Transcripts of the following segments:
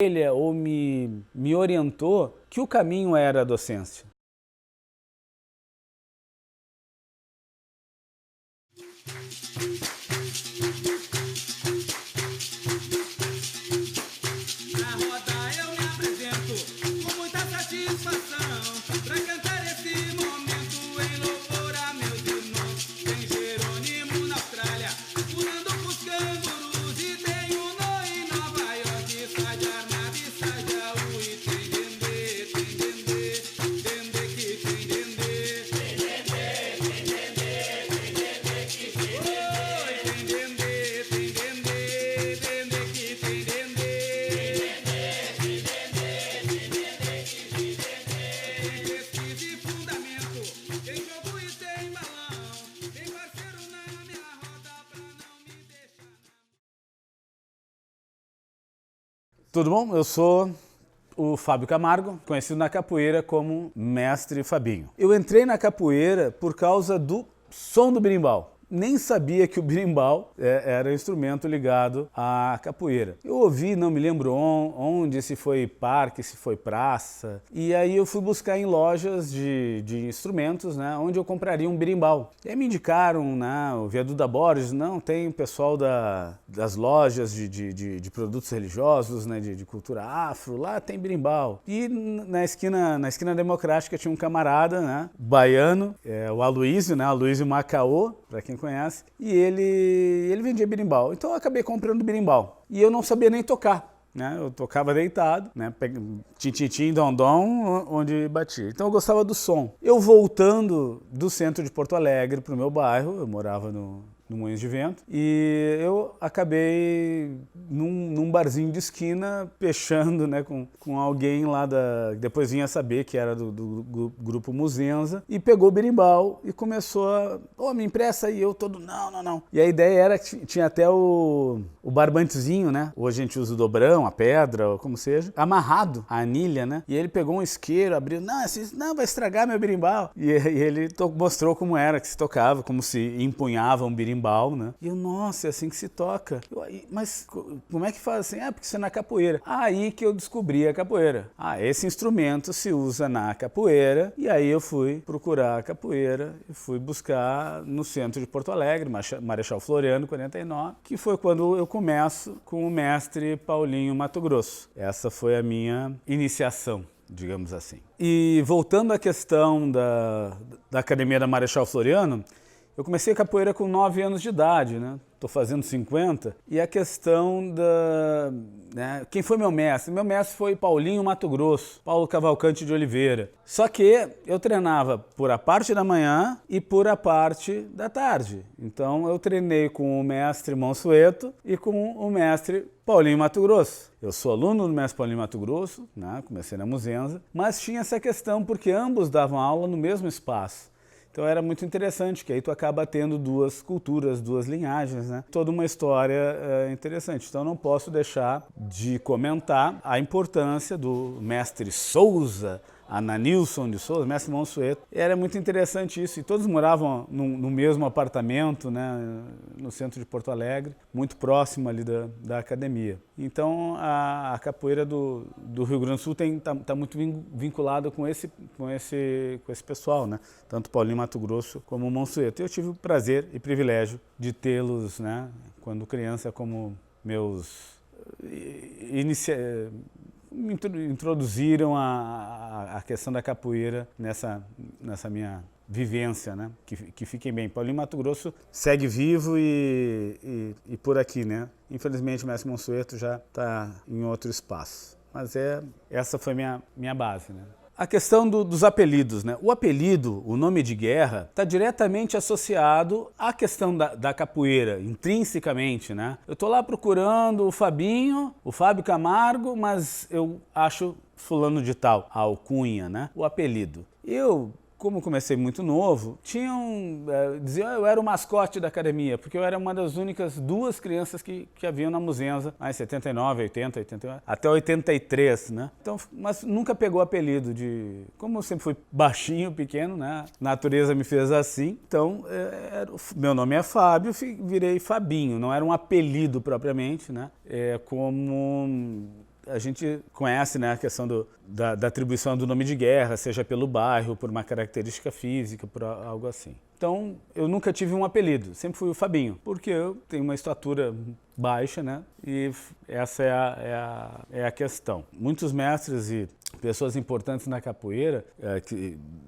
ele ou me orientou que o caminho era a docência. Na roda eu me apresento com muita satisfação pra cantar esse momento em louvor a meus irmãos. Tem Jerônimo na Austrália, pulando pros cangurus, e tem Uno em Nova York, sai de Arnab e sai de Aú, e tem Dendê que tem Dendê. Tudo bom? Eu sou o Fábio Camargo, conhecido na capoeira como Mestre Fabinho. Eu entrei na capoeira por causa do som do berimbau. Nem sabia que o berimbau era instrumento ligado à capoeira. Eu ouvi, não me lembro onde, se foi parque, se foi praça. E aí eu fui buscar em lojas de instrumentos, né, onde eu compraria um berimbau. E aí me indicaram, né, o Viaduto da Borges, não, tem o pessoal das lojas de produtos religiosos, né, de cultura afro, lá tem berimbau. E na esquina Democrática tinha um camarada, né, baiano, o Aloysio, né, Aloysio Macaô, para quem conhece, e ele vendia berimbau. Então eu acabei comprando berimbau. E eu não sabia nem tocar, né? Eu tocava deitado, né? Tim, dom, onde batia. Então eu gostava do som. Eu voltando do centro de Porto Alegre para o meu bairro, eu morava no Moinhos de Vento, e eu acabei num barzinho de esquina, pechando, né, com alguém lá depois vinha saber que era do grupo Muzenza, e pegou o berimbau e começou a, me empresta aí, eu todo, não. E a ideia era que tinha até o barbantezinho, né, hoje a gente usa o dobrão, a pedra, ou como seja, amarrado, a anilha, né, e ele pegou um isqueiro, abriu, não, vai estragar meu berimbau, e ele mostrou como era que se tocava, como se empunhava um berimbau, né? E eu, nossa, é assim que se toca. Mas como é que faz assim? Porque isso é na capoeira. Aí que eu descobri a capoeira. Esse instrumento se usa na capoeira. E aí eu fui procurar a capoeira e fui buscar no centro de Porto Alegre, Marechal Floriano, 49, que foi quando eu começo com o mestre Paulinho Mato Grosso. Essa foi a minha iniciação, digamos assim. E voltando à questão da Academia da Marechal Floriano, eu comecei a capoeira com 9 anos de idade, né? Tô fazendo 50. E a questão né? Quem foi meu mestre? Meu mestre foi Paulinho Mato Grosso, Paulo Cavalcante de Oliveira. Só que eu treinava por a parte da manhã e por a parte da tarde. Então eu treinei com o mestre Monsueto e com o mestre Paulinho Mato Grosso. Eu sou aluno do mestre Paulinho Mato Grosso, né? Comecei na Muzenza, mas tinha essa questão porque ambos davam aula no mesmo espaço. Então era muito interessante, que aí tu acaba tendo duas culturas, duas linhagens, né? Toda uma história interessante. Então não posso deixar de comentar a importância do mestre Souza, Ananilson de Souza, mestre Monsueto. Era muito interessante isso, e todos moravam no mesmo apartamento, né, no centro de Porto Alegre, muito próximo ali da academia. Então a capoeira do Rio Grande do Sul tá muito vinculada com esse pessoal, né, tanto Paulinho Mato Grosso como o Monsueto. Eu tive o prazer e privilégio de tê-los, né, quando criança, como meus introduziram a questão da capoeira nessa minha vivência, né? Que fiquem bem. Paulinho Mato Grosso segue vivo e por aqui, né? Infelizmente o mestre Monsueto já está em outro espaço. Mas essa foi minha base, né? A questão dos apelidos, né? O apelido, o nome de guerra, está diretamente associado à questão da capoeira, intrinsecamente, né? Eu estou lá procurando o Fabinho, o Fábio Camargo, mas eu acho fulano de tal, a alcunha, né? O apelido. Como comecei muito novo, diziam eu era o mascote da academia, porque eu era uma das únicas 2 crianças que haviam na Muzenza, em 79, 80, 89, até 83, né? Então, mas nunca pegou apelido como eu sempre fui baixinho, pequeno, né? A natureza me fez assim, então meu nome é Fábio, virei Fabinho, não era um apelido propriamente, né? Como a gente conhece, né, a questão da atribuição do nome de guerra, seja pelo bairro, por uma característica física, por algo assim. Então, eu nunca tive um apelido, sempre fui o Fabinho, porque eu tenho uma estatura baixa, né? E essa é a questão. Muitos mestres e pessoas importantes na capoeira,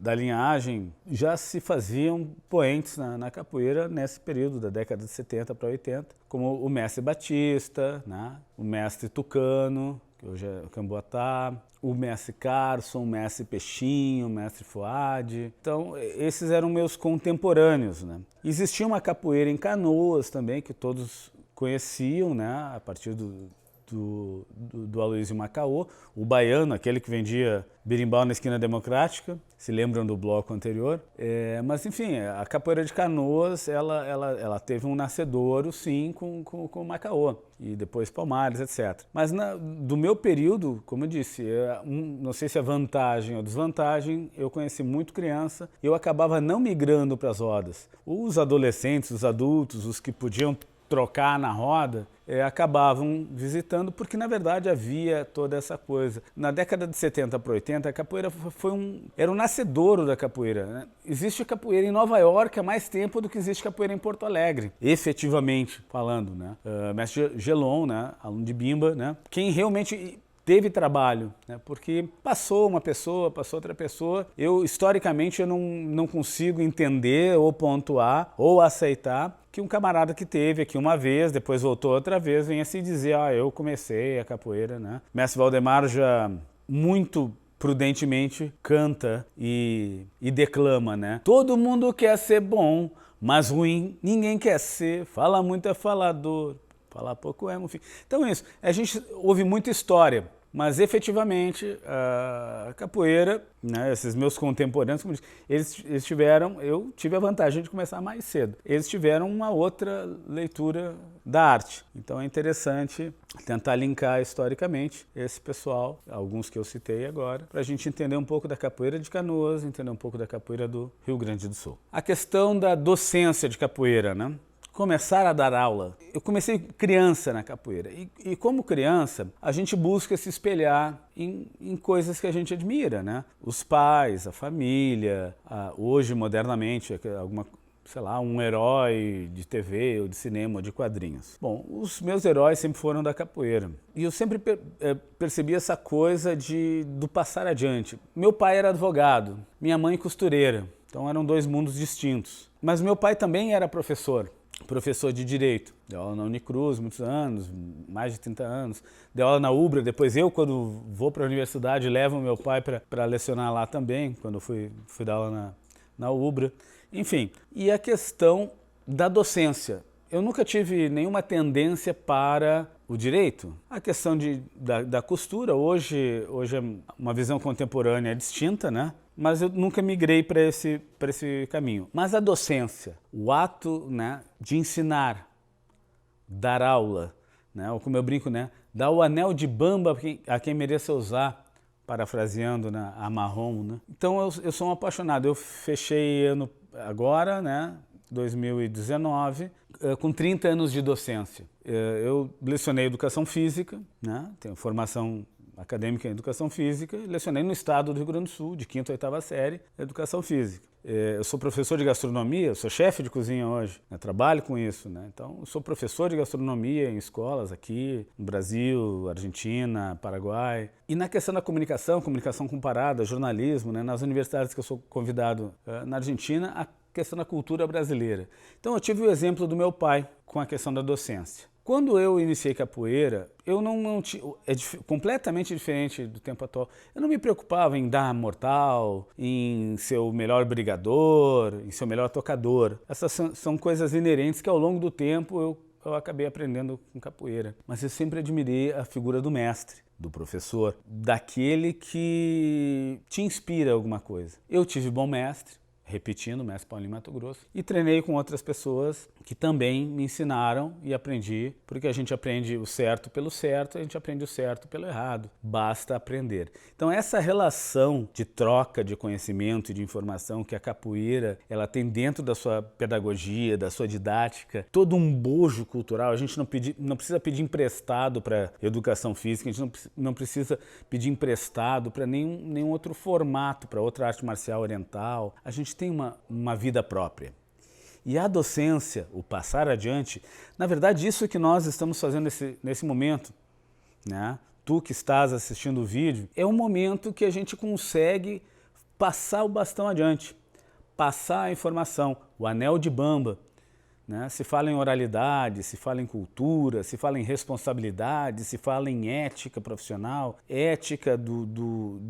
da linhagem, já se faziam poentes na capoeira nesse período, da década de 70 para 80, como o mestre Batista, né? O mestre Tucano, que hoje é o Camboatá, o mestre Carson, o mestre Peixinho, o mestre Fuad. Então, esses eram meus contemporâneos, né? Existia uma capoeira em Canoas também, que todos conheciam, né? A partir do Aloysio Macaô, o baiano, aquele que vendia berimbau na esquina Democrática, se lembram do bloco anterior. Mas, enfim, a capoeira de Canoas, ela teve um nascedouro, sim, com o Macaô, e depois Palmares, etc. Mas do meu período, como eu disse, não sei se é vantagem ou desvantagem, eu conheci muito criança, eu acabava não migrando para as rodas. Os adolescentes, os adultos, os que podiam trocar na roda, acabavam visitando, porque na verdade havia toda essa coisa. Na década de 70 para 80, a capoeira era um nascedouro da capoeira, né? Existe capoeira em Nova York há mais tempo do que existe capoeira em Porto Alegre, efetivamente falando, né? Mestre Gelon, né? Aluno de Bimba, né? Quem realmente teve trabalho, né? Porque passou uma pessoa, passou outra pessoa. Historicamente, eu não consigo entender ou pontuar ou aceitar que um camarada que teve aqui uma vez, depois voltou outra vez, venha se dizer, eu comecei a capoeira, né? Mestre Valdemar já muito prudentemente canta e declama, né? Todo mundo quer ser bom, mas ruim ninguém quer ser. Fala muito é falador, fala pouco é mufim. Então é isso. A gente ouve muita história, mas efetivamente a capoeira, né, esses meus contemporâneos, como eles tiveram, eu tive a vantagem de começar mais cedo. Eles tiveram uma outra leitura da arte. Então é interessante tentar linkar historicamente esse pessoal, alguns que eu citei agora, para a gente entender um pouco da capoeira de Canoas, entender um pouco da capoeira do Rio Grande do Sul. A questão da docência de capoeira, né? Começar a dar aula. Eu comecei criança na capoeira e como criança a gente busca se espelhar em coisas que a gente admira, né? Os pais, a família, hoje modernamente um herói de TV ou de cinema ou de quadrinhos. Bom, os meus heróis sempre foram da capoeira e eu sempre percebi essa coisa do passar adiante. Meu pai era advogado, minha mãe costureira, então eram dois mundos distintos. Mas meu pai também era professor de Direito. Deu aula na Unicruz muitos anos, mais de 30 anos. Deu aula na UBRA, depois eu, quando vou para a universidade, levo meu pai para lecionar lá também, quando eu fui dar aula na UBRA. Enfim, e a questão da docência. Eu nunca tive nenhuma tendência para o direito. A questão da costura, hoje é uma visão contemporânea distinta, né? Mas eu nunca migrei para esse caminho. Mas a docência, o ato, né, de ensinar, dar aula, né, ou como eu brinco, né, dar o anel de bamba a quem mereça usar, parafraseando, né, a Marrom, né? Então eu sou um apaixonado. Eu fechei ano agora, né, 2019, com 30 anos de docência. Eu lecionei educação física, né, tenho formação acadêmica em educação física, lecionei no estado do Rio Grande do Sul, de 5ª a 8ª série, educação física. Eu sou professor de gastronomia, sou chefe de cozinha hoje, né, trabalho com isso, né? Então, eu sou professor de gastronomia em escolas aqui, no Brasil, Argentina, Paraguai. E na questão da comunicação comparada, jornalismo, né, nas universidades que eu sou convidado na Argentina, a questão da cultura brasileira. Então, eu tive o exemplo do meu pai com a questão da docência. Quando eu iniciei capoeira, eu não tinha, completamente diferente do tempo atual. Eu não me preocupava em dar mortal, em ser o melhor brigador, em ser o melhor tocador. Essas são coisas inerentes que ao longo do tempo eu acabei aprendendo com capoeira. Mas eu sempre admirei a figura do mestre, do professor, daquele que te inspira alguma coisa. Eu tive bom mestre, repetindo, mestre Paulinho Mato Grosso, e treinei com outras pessoas que também me ensinaram e aprendi, porque a gente aprende o certo pelo certo, a gente aprende o certo pelo errado, basta aprender. Então essa relação de troca de conhecimento e de informação que a capoeira ela tem dentro da sua pedagogia, da sua didática, todo um bojo cultural, a gente não precisa pedir emprestado para educação física, a gente não precisa pedir emprestado para nenhum outro formato, para outra arte marcial oriental, a gente tem uma vida própria. E a docência, o passar adiante, na verdade isso que nós estamos fazendo nesse momento, né? Tu que estás assistindo o vídeo, é um momento que a gente consegue passar o bastão adiante, passar a informação, o anel de bamba, né? Se fala em oralidade, se fala em cultura, se fala em responsabilidade, se fala em ética profissional, ética do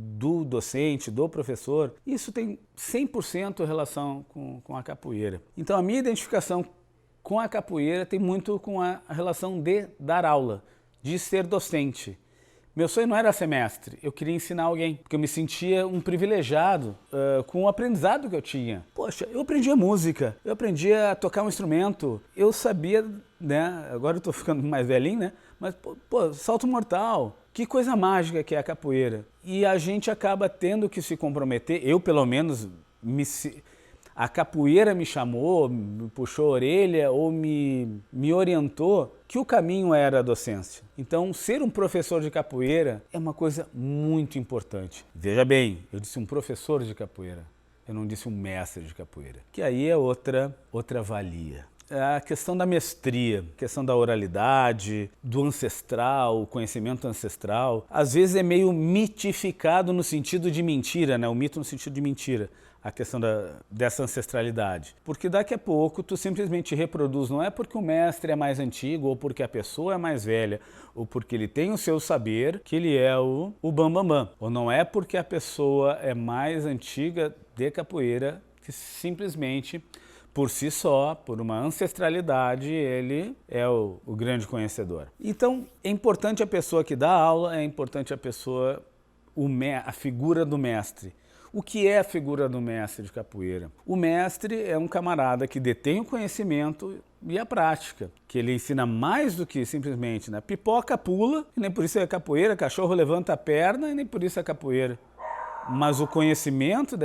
docente, do professor. Isso tem 100% relação com a capoeira. Então a minha identificação com a capoeira tem muito com a relação de dar aula, de ser docente. Meu sonho não era ser mestre, eu queria ensinar alguém, porque eu me sentia um privilegiado com o aprendizado que eu tinha. Poxa, eu aprendia música, eu aprendia a tocar um instrumento, eu sabia, né, agora eu tô ficando mais velhinho, né, mas, pô, salto mortal, que coisa mágica que é a capoeira. E a gente acaba tendo que se comprometer, eu pelo menos, a capoeira me chamou, me puxou a orelha ou me orientou que o caminho era a docência. Então, ser um professor de capoeira é uma coisa muito importante. Veja bem, eu disse um professor de capoeira, eu não disse um mestre de capoeira, que aí é outra valia. A questão da mestria, a questão da oralidade, do ancestral, o conhecimento ancestral, às vezes é meio mitificado no sentido de mentira, né? O mito no sentido de mentira. A questão dessa ancestralidade. Porque daqui a pouco tu simplesmente reproduz, não é porque o mestre é mais antigo ou porque a pessoa é mais velha ou porque ele tem o seu saber que ele é o bambambam. Ou não é porque a pessoa é mais antiga de capoeira que simplesmente por si só, por uma ancestralidade, ele é o grande conhecedor. Então é importante a pessoa que dá aula, é importante a pessoa, a figura do mestre. O que é a figura do mestre de capoeira? O mestre é um camarada que detém o conhecimento e a prática, que ele ensina mais do que simplesmente, né? Pipoca pula, e nem por isso é capoeira, cachorro levanta a perna, e nem por isso é capoeira. Mas o conhecimento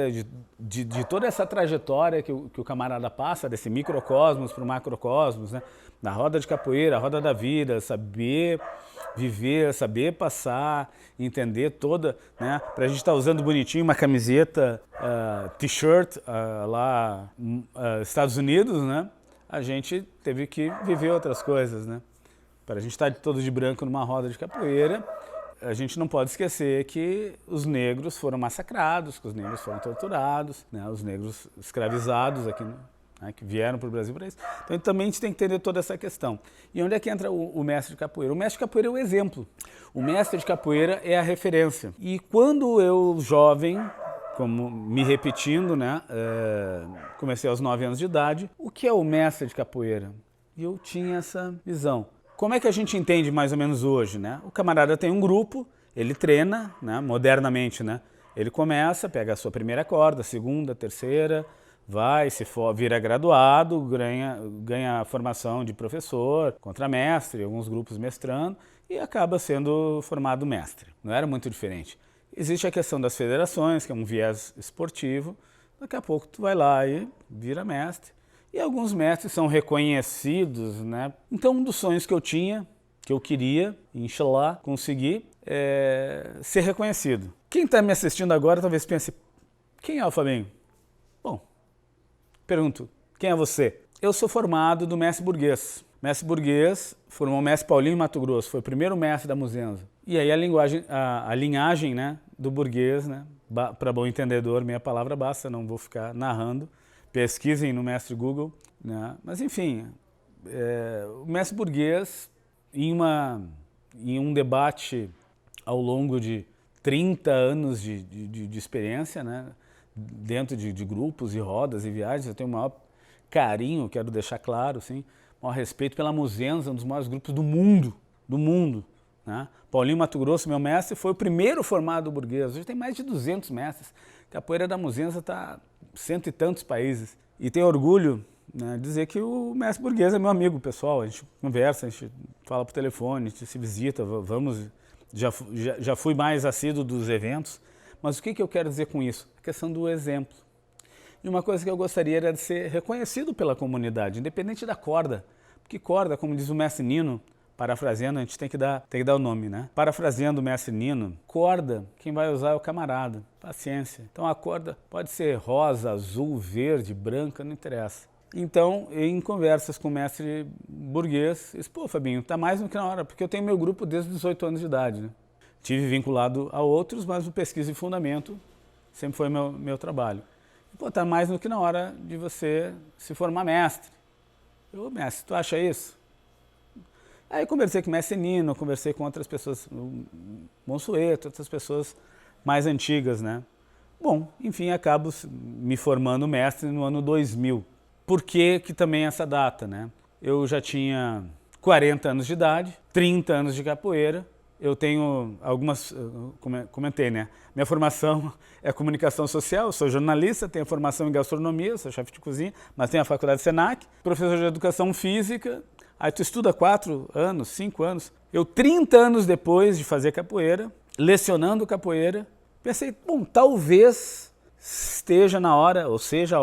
de toda essa trajetória que o camarada passa, desse microcosmos para o macrocosmos, né? Da roda de capoeira, a roda da vida, saber viver, saber passar, entender toda, né? Pra gente estar usando bonitinho uma camiseta, t-shirt lá Estados Unidos, né? A gente teve que viver outras coisas, né? Para a gente estar todo de branco numa roda de capoeira, a gente não pode esquecer que os negros foram massacrados, que os negros foram torturados, né? Os negros escravizados aqui, né, que vieram para o Brasil para isso. Então também a gente tem que entender toda essa questão. E onde é que entra o mestre de capoeira? O mestre de capoeira é o exemplo. O mestre de capoeira é a referência. E quando eu, jovem, como me repetindo, né, comecei aos 9 anos de idade, o que é o mestre de capoeira? E eu tinha essa visão. Como é que a gente entende mais ou menos hoje, né? O camarada tem um grupo, ele treina, né, modernamente, né? Ele começa, pega a sua primeira corda, segunda, terceira, vai, se for, vira graduado, ganha a formação de professor, contramestre, alguns grupos mestrando, e acaba sendo formado mestre. Não era muito diferente. Existe a questão das federações, que é um viés esportivo, daqui a pouco tu vai lá e vira mestre. E alguns mestres são reconhecidos, né? Então um dos sonhos que eu tinha, que eu queria, inshallah, conseguir, ser reconhecido. Quem está me assistindo agora talvez pense, quem é o Fabinho? Bom, pergunto, quem é você? Eu sou formado do mestre burguês. Mestre burguês formou o mestre Paulinho Mato Grosso, foi o primeiro mestre da Muzenza. E aí a linhagem, né, do burguês, né, para bom entendedor, minha palavra basta, não vou ficar narrando. Pesquisem no mestre Google, né? Mas enfim, o mestre burguês, em um debate ao longo de 30 anos de experiência, né? Dentro de grupos e rodas e viagens, eu tenho o maior carinho, quero deixar claro, assim, o maior respeito pela Muzenza, um dos maiores grupos do mundo, né? Paulinho Mato Grosso, meu mestre, foi o primeiro formado burguês. Hoje tem mais de 200 mestres. Capoeira da Muzenza está cento e tantos países. E tenho orgulho, né, de dizer que o mestre Burguês é meu amigo pessoal. A gente conversa, a gente fala por telefone, a gente se visita, já fui mais assíduo dos eventos. Mas o que eu quero dizer com isso? A questão do exemplo. E uma coisa que eu gostaria era de ser reconhecido pela comunidade, independente da corda. Porque corda, como diz o mestre Nino, parafraseando, a gente tem que dar o nome, né? Parafraseando o mestre Nino, corda, quem vai usar é o camarada, paciência. Então a corda pode ser rosa, azul, verde, branca, não interessa. Então, em conversas com o mestre Burguês, disse, pô, Fabinho, tá mais do que na hora, porque eu tenho meu grupo desde os 18 anos de idade, né? Tive vinculado a outros, mas o pesquisa e fundamento sempre foi meu trabalho. Pô, tá mais do que na hora de você se formar mestre. Eu, mestre, tu acha isso? Aí conversei com o mestre Nino, conversei com outras pessoas, o Monsueto, outras pessoas mais antigas, né? Bom, enfim, acabo me formando mestre no ano 2000. Por que também essa data, né? Eu já tinha 40 anos de idade, 30 anos de capoeira. Eu tenho algumas, comentei, né? Minha formação é comunicação social, eu sou jornalista, tenho formação em gastronomia, sou chefe de cozinha, mas tenho a faculdade Senac, professor de educação física. Aí tu estuda 4 anos, 5 anos. Eu, 30 anos depois de fazer capoeira, lecionando capoeira, pensei, bom, talvez esteja na hora, ou seja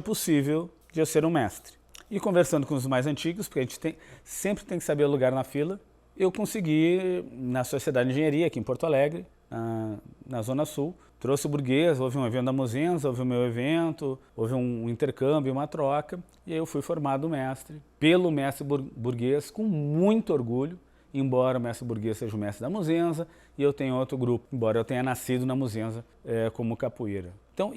possível de eu ser um mestre. E conversando com os mais antigos, porque a gente sempre tem que saber o lugar na fila, eu consegui, na Sociedade de Engenharia, aqui em Porto Alegre, na Zona Sul, trouxe o Burguês, houve um evento da Mozenza, houve o meu evento, houve um intercâmbio, uma troca, e aí eu fui formado mestre, pelo mestre Burguês, com muito orgulho, embora o mestre Burguês seja o mestre da Mozenza, e eu tenho outro grupo, embora eu tenha nascido na Mozenza como capoeira. Então,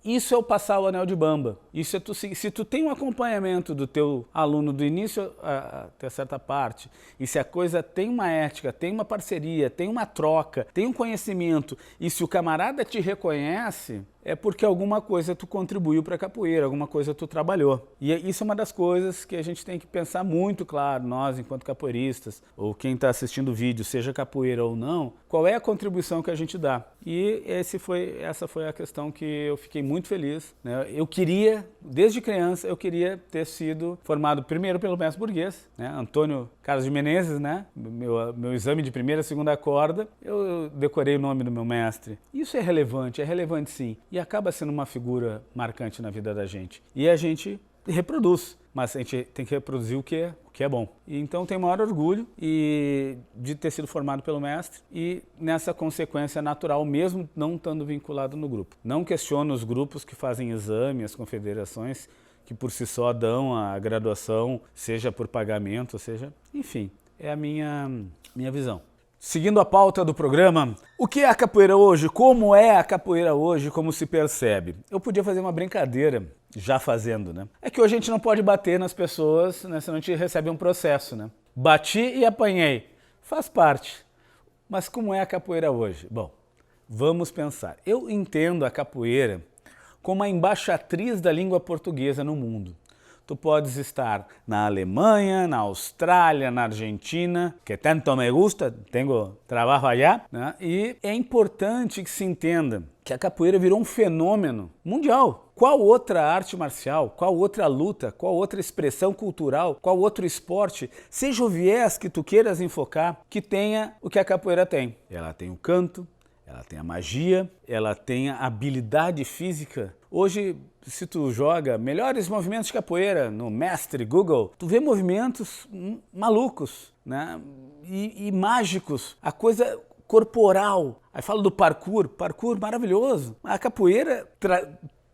isso é o passar o anel de bamba. Isso é se tu tem um acompanhamento do teu aluno do início até certa parte, e se a coisa tem uma ética, tem uma parceria, tem uma troca, tem um conhecimento, e se o camarada te reconhece, é porque alguma coisa tu contribuiu para a capoeira, alguma coisa tu trabalhou. E isso é uma das coisas que a gente tem que pensar muito claro, nós enquanto capoeiristas, ou quem está assistindo o vídeo, seja capoeira ou não, qual é a contribuição que a gente dá. E essa foi a questão que eu fiquei muito feliz, né? Eu queria, desde criança, eu queria ter sido formado primeiro pelo mestre Burguês, né? Antônio Carlos de Menezes, né? Meu exame de primeira e segunda corda, eu decorei o nome do meu mestre. Isso é relevante sim. E acaba sendo uma figura marcante na vida da gente. E a gente reproduz, mas a gente tem que reproduzir o que é bom. E então tenho maior orgulho de ter sido formado pelo mestre e nessa consequência natural, mesmo não estando vinculado no grupo. Não questiono os grupos que fazem exame, as confederações, que por si só dão a graduação, seja por pagamento, seja... Enfim, é a minha visão. Seguindo a pauta do programa, o que é a capoeira hoje? Como é a capoeira hoje? Como se percebe? Eu podia fazer uma brincadeira, já fazendo, né? É que hoje a gente não pode bater nas pessoas, né? Senão a gente recebe um processo, né? Bati e apanhei. Faz parte. Mas como é a capoeira hoje? Bom, vamos pensar. Eu entendo a capoeira como a embaixatriz da língua portuguesa no mundo. Tu podes estar na Alemanha, na Austrália, na Argentina, que tanto me gusta, tenho trabalho allá, né? E é importante que se entenda que a capoeira virou um fenômeno mundial. Qual outra arte marcial, qual outra luta, qual outra expressão cultural, qual outro esporte, seja o viés que tu queiras enfocar, que tenha o que a capoeira tem? Ela tem o canto, ela tem a magia, ela tem a habilidade física. Hoje, se tu joga melhores movimentos de capoeira no Mestre Google, tu vê movimentos malucos, né? E mágicos, a coisa corporal. Aí falo do parkour maravilhoso. A capoeira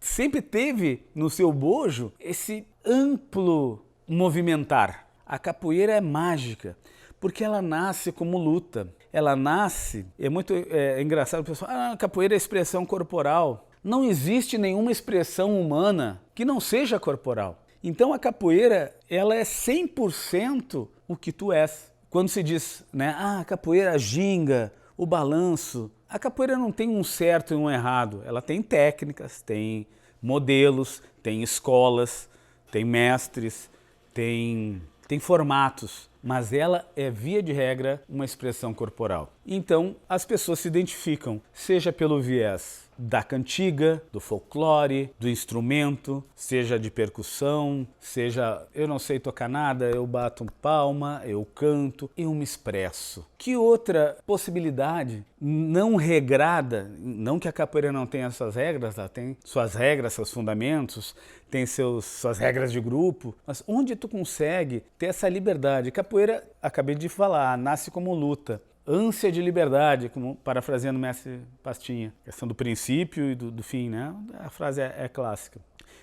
sempre teve no seu bojo esse amplo movimentar. A capoeira é mágica, porque ela nasce como luta. Ela nasce, é muito engraçado, o pessoal, capoeira é expressão corporal. Não existe nenhuma expressão humana que não seja corporal. Então a capoeira, ela é 100% o que tu és. Quando se diz, né, a capoeira, a ginga, o balanço, a capoeira não tem um certo e um errado. Ela tem técnicas, tem modelos, tem escolas, tem mestres, tem formatos. mas ela é, via de regra, uma expressão corporal. Então, as pessoas se identificam, seja pelo viés da cantiga, do folclore, do instrumento, seja de percussão, seja eu não sei tocar nada, eu bato palma, eu canto, eu me expresso. Que outra possibilidade não regrada, não que a capoeira não tenha suas regras, ela tem suas regras, seus fundamentos, tem suas regras de grupo, mas onde tu consegue ter essa liberdade? Capoeira, acabei de falar, nasce como luta. Ânsia de liberdade, como parafraseando o mestre Pastinha. Questão do princípio e do fim, né? A frase é clássica.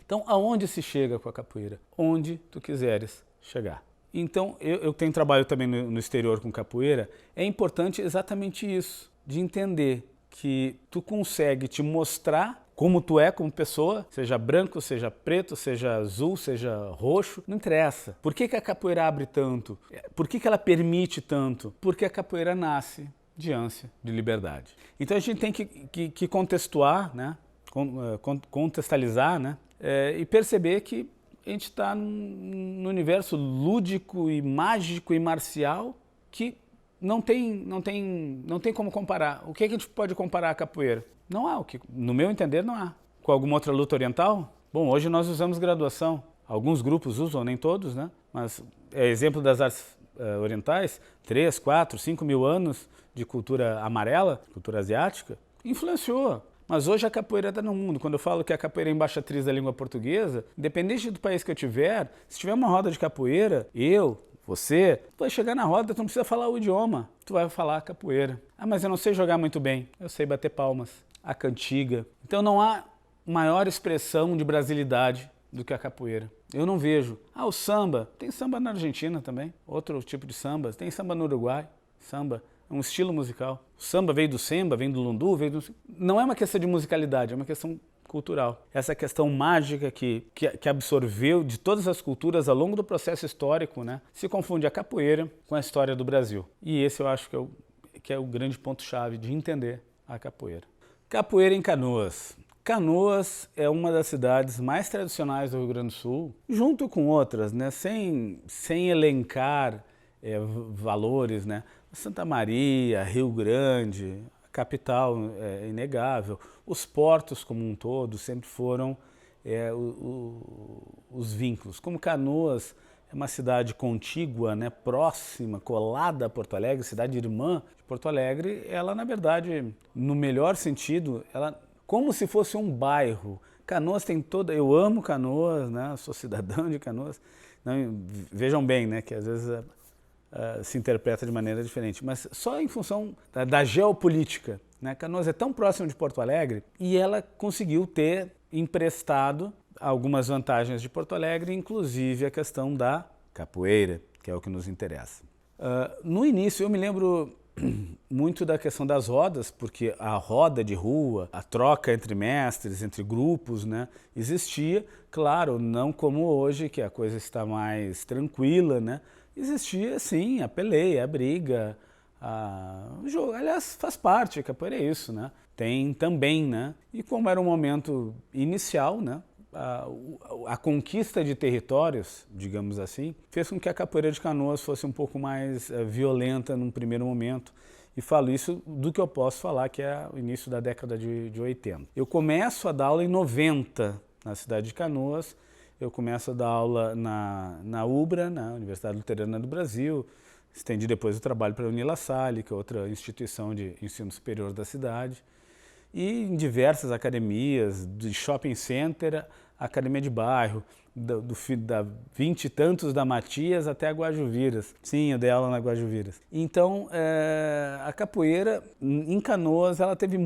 Então, aonde se chega com a capoeira? Onde tu quiseres chegar. Então, eu tenho trabalho também no exterior com capoeira. É importante exatamente isso, de entender que tu consegue te mostrar como tu é como pessoa, seja branco, seja preto, seja azul, seja roxo, não interessa. Por que a capoeira abre tanto? Por que ela permite tanto? Porque a capoeira nasce de ânsia, de liberdade. Então a gente tem que contextuar, né? Contextualizar, né? E perceber que a gente está num universo lúdico e mágico e marcial que não tem como comparar. O que a gente pode comparar a capoeira? Não há, no meu entender, não há. Com alguma outra luta oriental? Bom, hoje nós usamos graduação. Alguns grupos usam, nem todos, né? Mas é exemplo das artes orientais, 3, 4, 5 mil anos de cultura amarela, cultura asiática, influenciou. Mas hoje a capoeira está no mundo. Quando eu falo que a capoeira é embaixatriz da língua portuguesa, independente do país que eu tiver, se tiver uma roda de capoeira, você vai chegar na roda, tu não precisa falar o idioma, tu vai falar capoeira. Ah, mas eu não sei jogar muito bem, eu sei bater palmas. A cantiga. Então não há maior expressão de brasilidade do que a capoeira. Eu não vejo. Ah, o samba. Tem samba na Argentina também, outro tipo de samba. Tem samba no Uruguai, samba. É um estilo musical. O samba veio do semba, vem do lundu, veio do... Não é uma questão de musicalidade, é uma questão cultural. Essa questão mágica que absorveu de todas as culturas ao longo do processo histórico, né? Se confunde a capoeira com a história do Brasil. E esse eu acho que é o grande ponto-chave de entender a capoeira. Capoeira em Canoas. Canoas é uma das cidades mais tradicionais do Rio Grande do Sul, junto com outras, né? Sem elencar valores, né? Santa Maria, Rio Grande, a capital é inegável. Os portos como um todo sempre foram os vínculos. Como Canoas é uma cidade contígua, né, próxima, colada a Porto Alegre, cidade irmã de Porto Alegre, ela na verdade, no melhor sentido, ela como se fosse um bairro. Canoas tem toda... Eu amo Canoas, né, sou cidadão de Canoas. Não, vejam bem, né, que às vezes se interpreta de maneira diferente, mas só em função da geopolítica, né? Canoas é tão próximo de Porto Alegre e ela conseguiu ter emprestado algumas vantagens de Porto Alegre, inclusive a questão da capoeira, que é o que nos interessa. No início eu me lembro muito da questão das rodas, porque a roda de rua, a troca entre mestres, entre grupos, né, existia, claro, não como hoje, que a coisa está mais tranquila, né? Existia sim a peleia, a briga, o jogo. Aliás, faz parte, a capoeira é isso, né? Tem também, né? E como era um momento inicial, né? A conquista de territórios, digamos assim, fez com que a capoeira de Canoas fosse um pouco mais violenta num primeiro momento. E falo isso do que eu posso falar, que é o início da década de 80. Eu começo a dar aula em 90 na cidade de Canoas. Eu começo a dar aula na UBRA, na Universidade Luterana do Brasil, estendi depois o trabalho para a Unila Salle, que é outra instituição de ensino superior da cidade, e em diversas academias, de shopping center, academia de bairro, da 20 e tantos da Matias até a Guajuviras. Sim, eu dei aula na Guajuviras. Então, a capoeira em Canoas, ela teve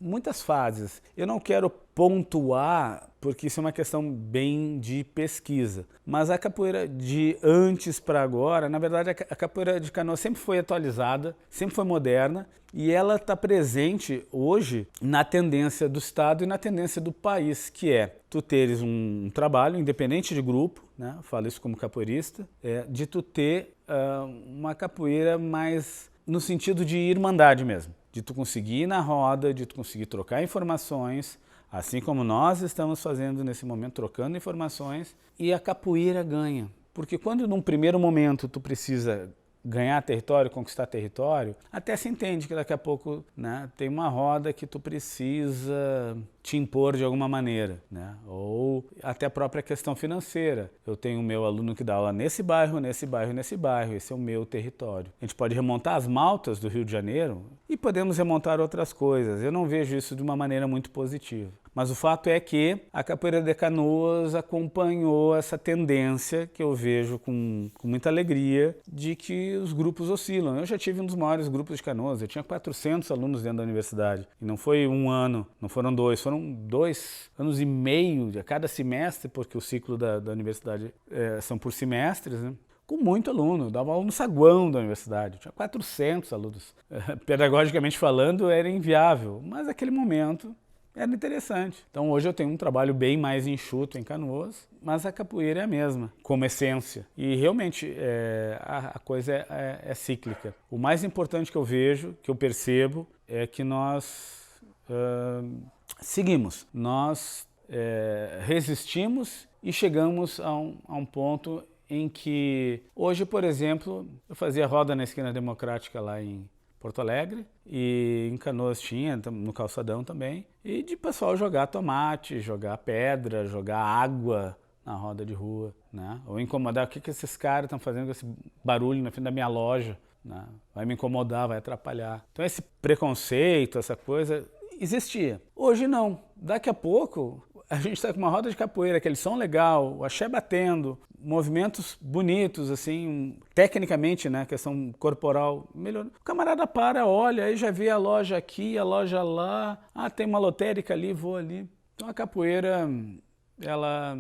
muitas fases. Eu não quero pontuar, porque isso é uma questão bem de pesquisa, mas a capoeira de antes para agora, na verdade a capoeira de Canoas sempre foi atualizada, sempre foi moderna, e ela está presente hoje na tendência do Estado e na tendência do país, que é tu teres um trabalho, independente de grupo, né? Eu falo isso como capoeirista, de tu ter uma capoeira mais no sentido de irmandade mesmo, de tu conseguir ir na roda, de tu conseguir trocar informações, assim como nós estamos fazendo nesse momento, trocando informações, e a capoeira ganha. Porque quando num primeiro momento tu precisa ganhar território, conquistar território, até se entende que daqui a pouco, né, tem uma roda que tu precisa te impor de alguma maneira, né? Ou até a própria questão financeira. Eu tenho o meu aluno que dá aula nesse bairro, nesse bairro, nesse bairro, esse é o meu território. A gente pode remontar as maltas do Rio de Janeiro e podemos remontar outras coisas. Eu não vejo isso de uma maneira muito positiva. Mas o fato é que a Capoeira de Canoas acompanhou essa tendência que eu vejo com muita alegria de que os grupos oscilam. Eu já tive um dos maiores grupos de Canoas, eu tinha 400 alunos dentro da universidade. E não foi um ano, não foram dois, foram 2 anos e meio a cada semestre, porque o ciclo da universidade são por semestres, né? Com muito aluno, eu dava aula no saguão da universidade, tinha 400 alunos. Pedagogicamente falando, era inviável, mas naquele momento era interessante. Então hoje eu tenho um trabalho bem mais enxuto em Canoas, mas a capoeira é a mesma, como essência. E realmente a coisa é cíclica. O mais importante que eu vejo, que eu percebo, é que nós seguimos, nós resistimos e chegamos a um ponto em que hoje, por exemplo, eu fazia roda na Esquina Democrática lá em Porto Alegre, e em Canoas tinha, no Calçadão também, e de pessoal jogar tomate, jogar pedra, jogar água na roda de rua, né? Ou incomodar, o que esses caras estão fazendo com esse barulho na frente da minha loja, né? Vai me incomodar, vai atrapalhar. Então esse preconceito, essa coisa, existia. Hoje não. Daqui a pouco a gente está com uma roda de capoeira, aquele som legal, o axé batendo, movimentos bonitos, assim, tecnicamente, né, questão corporal, melhor. O camarada para, olha, aí já vê a loja aqui, a loja lá, tem uma lotérica ali, vou ali. Então a capoeira, ela,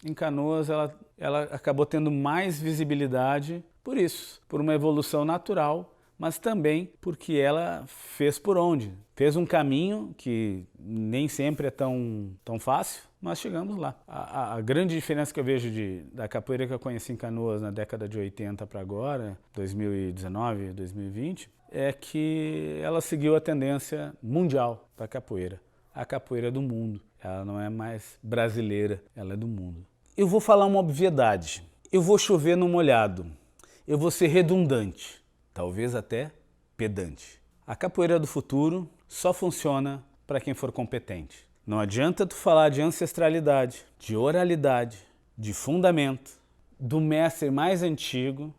em Canoas, ela acabou tendo mais visibilidade por isso, por uma evolução natural, mas também porque ela fez por onde? Fez um caminho que nem sempre é tão fácil, mas chegamos lá. A grande diferença que eu vejo da capoeira que eu conheci em Canoas na década de 80 para agora, 2019, 2020, é que ela seguiu a tendência mundial da capoeira. A capoeira do mundo. Ela não é mais brasileira, ela é do mundo. Eu vou falar uma obviedade. Eu vou chover no molhado. Eu vou ser redundante. Talvez até pedante. A capoeira do futuro só funciona para quem for competente. Não adianta tu falar de ancestralidade, de oralidade, de fundamento, do mestre mais antigo,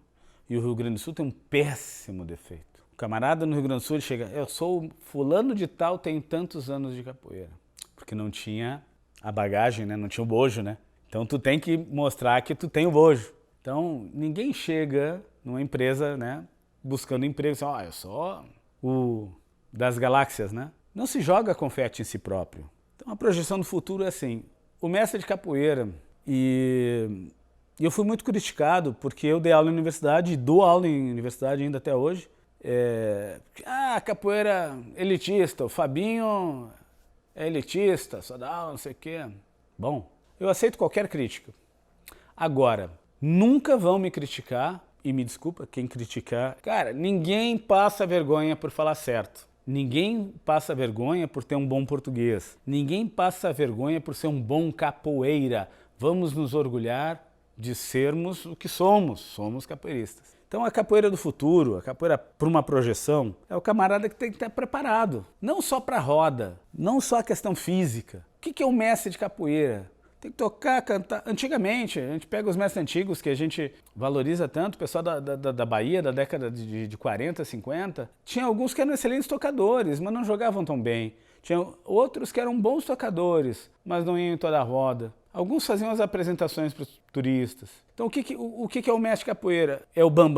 e o Rio Grande do Sul tem um péssimo defeito. O camarada no Rio Grande do Sul chega, eu sou fulano de tal, tenho tantos anos de capoeira. Porque não tinha a bagagem, né? Não tinha o bojo, né? Então tu tem que mostrar que tu tem o bojo. Então ninguém chega numa empresa, né, buscando emprego, assim, eu sou o das galáxias, né? Não se joga confete em si próprio. Então a projeção do futuro é assim, o mestre de capoeira, e eu fui muito criticado porque eu dei aula em universidade, e dou aula em universidade ainda até hoje, capoeira elitista, o Fabinho é elitista, só dá aula, não sei o quê. Bom, eu aceito qualquer crítica. Agora, nunca vão me criticar, e me desculpa quem criticar. Cara, ninguém passa vergonha por falar certo. Ninguém passa vergonha por ter um bom português. Ninguém passa vergonha por ser um bom capoeira. Vamos nos orgulhar de sermos o que somos. Somos capoeiristas. Então a capoeira do futuro, a capoeira para uma projeção, é o camarada que tem que estar preparado. Não só para a roda, não só a questão física. O que é um mestre de capoeira? Tem que tocar, cantar. Antigamente, a gente pega os mestres antigos que a gente valoriza tanto, o pessoal da Bahia, da década de 40, 50, tinha alguns que eram excelentes tocadores, mas não jogavam tão bem. Tinha outros que eram bons tocadores, mas não iam em toda a roda. Alguns faziam as apresentações para os turistas. Então o que é o mestre de capoeira? É o bam?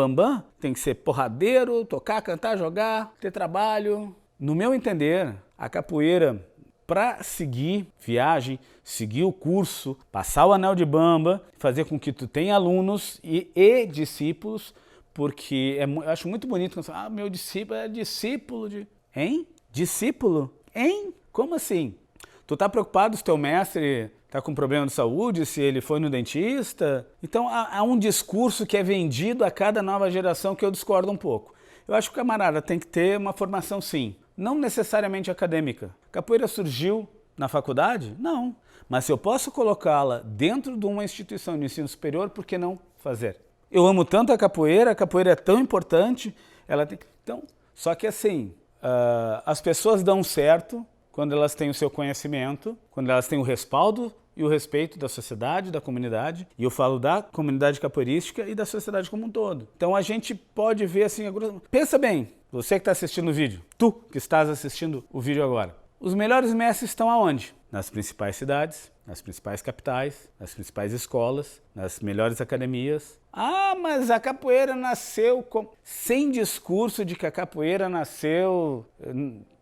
Tem que ser porradeiro, tocar, cantar, jogar, ter trabalho. No meu entender, a capoeira, para seguir viagem, seguir o curso, passar o anel de bamba, fazer com que tu tenha alunos e discípulos, porque eu acho muito bonito quando você fala, meu discípulo é discípulo de... Hein? Discípulo? Hein? Como assim? Tu tá preocupado se teu mestre tá com problema de saúde, se ele foi no dentista? Então há um discurso que é vendido a cada nova geração que eu discordo um pouco. Eu acho que o camarada tem que ter uma formação sim, não necessariamente acadêmica. Capoeira surgiu na faculdade? Não. Mas se eu posso colocá-la dentro de uma instituição de ensino superior, por que não fazer. Eu amo tanto a capoeira é tão importante, ela tem... Então, só que assim, as pessoas dão certo quando elas têm o seu conhecimento, quando elas têm o respaldo e o respeito da sociedade, da comunidade, e eu falo da comunidade capoeirística e da sociedade como um todo. Então a gente pode ver assim, pensa bem, você que está assistindo o vídeo, tu que estás assistindo o vídeo agora, os melhores mestres estão aonde? Nas principais cidades, nas principais capitais, nas principais escolas, nas melhores academias. Ah, mas a capoeira nasceu sem discurso de que a capoeira nasceu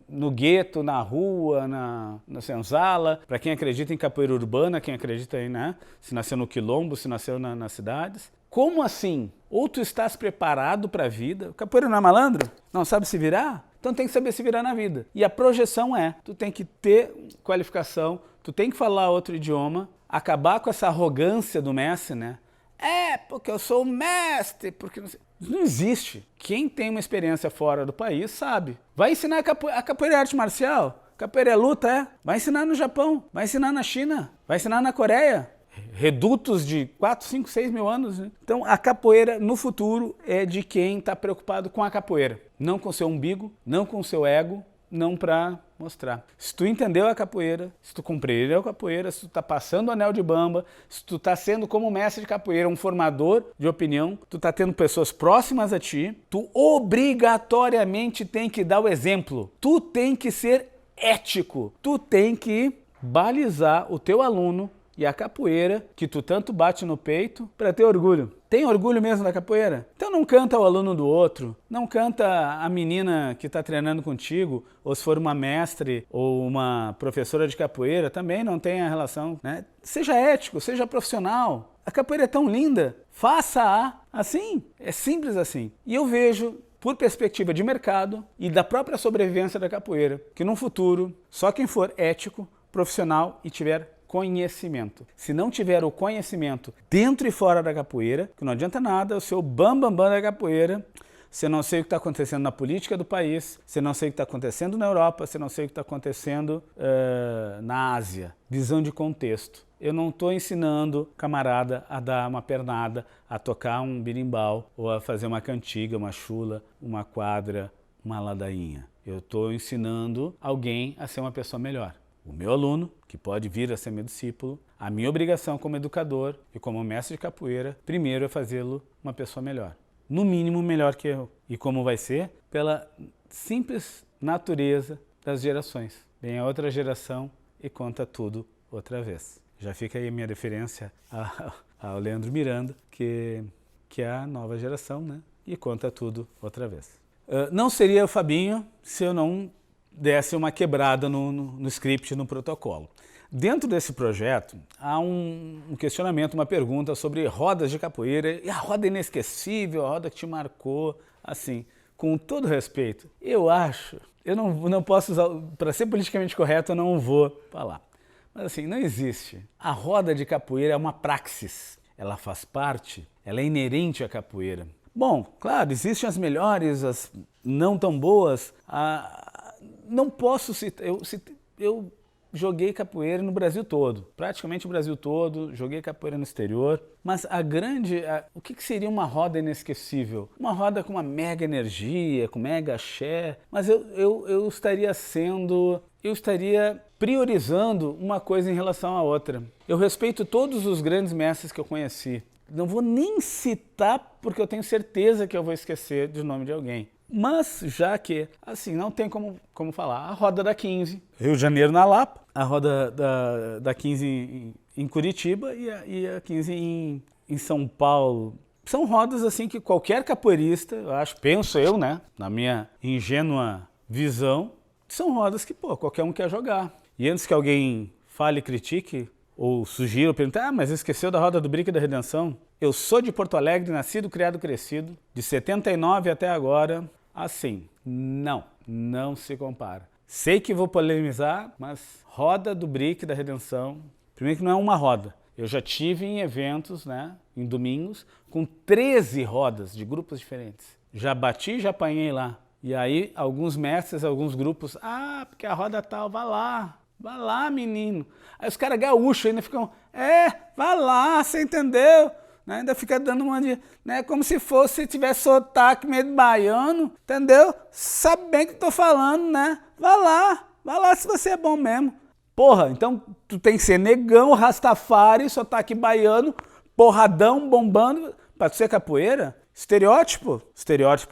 no gueto, na rua, na senzala, para quem acredita em capoeira urbana, quem acredita em, né, se nasceu no quilombo, se nasceu nas cidades. Como assim? Ou tu estás preparado para a vida? O capoeira não é malandro? Não sabe se virar? Então tem que saber se virar na vida. E a projeção tu tem que ter qualificação, tu tem que falar outro idioma, acabar com essa arrogância do mestre, né? Porque eu sou o mestre, porque não sei. Não existe. Quem tem uma experiência fora do país sabe. Vai ensinar a capoeira é arte marcial? Capoeira é luta, é? Vai ensinar no Japão, vai ensinar na China, vai ensinar na Coreia. Redutos de 4, 5, 6 mil anos. Né? Então a capoeira no futuro é de quem está preocupado com a capoeira. Não com o seu umbigo, não com o seu ego, não para mostrar. Se tu entendeu a capoeira, se tu compreendeu a capoeira, se tu está passando o anel de bamba, se tu está sendo como mestre de capoeira, um formador de opinião, tu está tendo pessoas próximas a ti, tu obrigatoriamente tem que dar o exemplo. Tu tem que ser ético. Tu tem que balizar o teu aluno e a capoeira, que tu tanto bate no peito, para ter orgulho. Tem orgulho mesmo da capoeira? Então não canta o aluno do outro, não canta a menina que está treinando contigo, ou se for uma mestre ou uma professora de capoeira, também não tem a relação, né? Seja ético, seja profissional. A capoeira é tão linda, faça-a assim, é simples assim. E eu vejo, por perspectiva de mercado e da própria sobrevivência da capoeira, que no futuro, só quem for ético, profissional e tiver conhecimento. Se não tiver o conhecimento dentro e fora da capoeira, que não adianta nada, o seu bambambam da capoeira, você não sei o que está acontecendo na política do país, você não sei o que está acontecendo na Europa, você não sei o que está acontecendo na Ásia. Visão de contexto. Eu não estou ensinando camarada a dar uma pernada, a tocar um berimbau, ou a fazer uma cantiga, uma chula, uma quadra, uma ladainha. Eu estou ensinando alguém a ser uma pessoa melhor. O meu aluno, que pode vir a ser meu discípulo, a minha obrigação como educador e como mestre de capoeira, primeiro é fazê-lo uma pessoa melhor. No mínimo, melhor que eu. E como vai ser? Pela simples natureza das gerações. Vem a outra geração e conta tudo outra vez. Já fica aí a minha referência ao Leandro Miranda, que é a nova geração, né? E conta tudo outra vez. Não seria o Fabinho se eu não desse uma quebrada no script, no protocolo. Dentro desse projeto, há um questionamento, uma pergunta sobre rodas de capoeira, e a roda inesquecível, a roda que te marcou, assim, com todo respeito, eu não posso usar, para ser politicamente correto, eu não vou falar. Mas assim, não existe. A roda de capoeira é uma praxis, ela faz parte, ela é inerente à capoeira. Bom, claro, existem as melhores, as não tão boas, não posso citar, eu joguei capoeira no Brasil todo, praticamente o Brasil todo, joguei capoeira no exterior, mas o que seria uma roda inesquecível? Uma roda com uma mega energia, com mega axé, mas eu estaria priorizando uma coisa em relação à outra. Eu respeito todos os grandes mestres que eu conheci, não vou nem citar porque eu tenho certeza que eu vou esquecer do nome de alguém. Mas já que, assim, não tem como falar, a roda da 15, Rio de Janeiro na Lapa, a roda da 15 em Curitiba e a 15 em São Paulo. São rodas assim que qualquer capoeirista, penso eu, né, na minha ingênua visão, são rodas que, qualquer um quer jogar. E antes que alguém fale, critique, ou sugira, ou pergunte, mas esqueceu da roda do Brick da Redenção? Eu sou de Porto Alegre, nascido, criado, crescido, de 79 até agora, assim, não se compara. Sei que vou polemizar, mas roda do Brick da Redenção, primeiro que não é uma roda. Eu já tive em eventos, né, em domingos, com 13 rodas de grupos diferentes. Já bati, já apanhei lá. E aí, alguns mestres, alguns grupos, porque a roda tal, vai lá, menino. Aí os caras gaúchos ainda ficam, vai lá, você entendeu? né? Ainda fica dando uma de... Né? Como se fosse, tivesse sotaque meio baiano, entendeu? Sabe bem o que eu tô falando, né? Vai lá se você é bom mesmo. Porra, então tu tem que ser negão, rastafari, sotaque baiano, porradão, bombando, pra tu ser capoeira? Estereótipo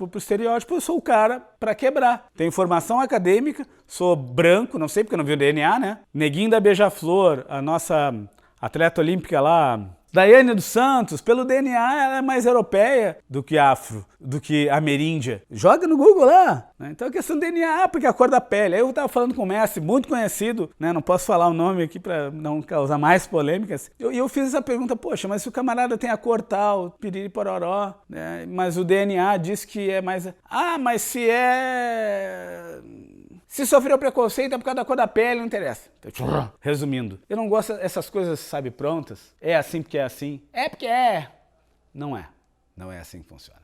pro estereótipo, eu sou o cara pra quebrar. Tenho formação acadêmica, sou branco, não sei porque não vi o DNA, né? Neguinho da Beija-Flor, a nossa atleta olímpica lá, Daiane dos Santos, pelo DNA ela é mais europeia do que afro, do que ameríndia. Joga no Google lá. Né? Então é questão do DNA, porque a cor da pele. Aí eu estava falando com um mestre muito conhecido, né? Não posso falar o nome aqui para não causar mais polêmicas. E eu fiz essa pergunta, poxa, mas se o camarada tem a cor tal, piriri pororó, né? Mas o DNA diz que é mais... Ah, mas se sofreu preconceito é por causa da cor da pele, não interessa. Resumindo, eu não gosto dessas coisas, sabe, prontas. É assim porque é assim. É porque é. Não é. Não é assim que funciona.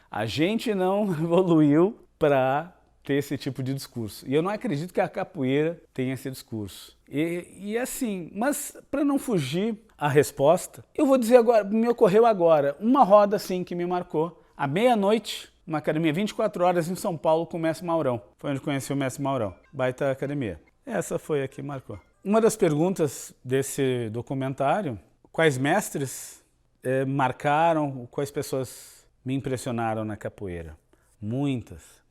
A gente não evoluiu para ter esse tipo de discurso. E eu não acredito que a capoeira tenha esse discurso. E assim, mas para não fugir à resposta, eu vou dizer agora, me ocorreu agora, uma roda assim que me marcou. À meia-noite, uma academia 24 horas em São Paulo com o mestre Maurão. Foi onde conheci o mestre Maurão. Baita academia. Essa foi a que marcou. Uma das perguntas desse documentário, quais mestres marcaram, quais pessoas me impressionaram na capoeira? Muitas.